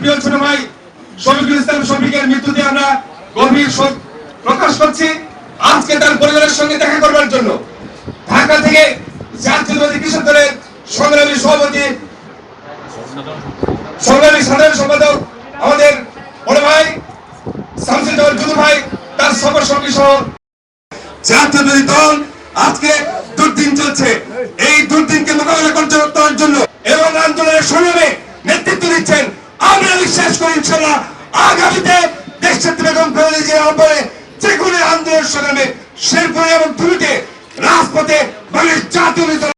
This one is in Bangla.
প্রিয় ছোট ভাই শফিকুল ইসলাম শফিকের মৃত্যুতে আমরা গভীর শোক প্রকাশ করছি। আজকে তার পরিবারের সঙ্গে দেখা করবার জন্য ঢাকা থেকে জাতীয়তাবাদী কৃষক দলের সংগ্রামী সভাপতি সংগ্রামী সাধারণ সম্পাদক আমাদের বড় ভাই শামসুজ্জামান যদু ভাই তার সফর সঙ্গী সহ জাতীয়তাবাদী দল আজকে দুর্দিন চলছে। এই দুর্দিনকে মোকাবেলা করার জন্য এবং আন্দোলনের সংগ্রামে নেতৃত্ব দিচ্ছেন। আমরা বিশ্বাস করি ইনশাআল্লাহ আগামীতে দেশনেত্রী বেগম খালেদা জিয়ার আহ্বানে যে কোনো আন্দোলন সংগ্রামে শেরপুরে এবং ধুলিতে রাজপথে বাংলাদেশ জাতীয়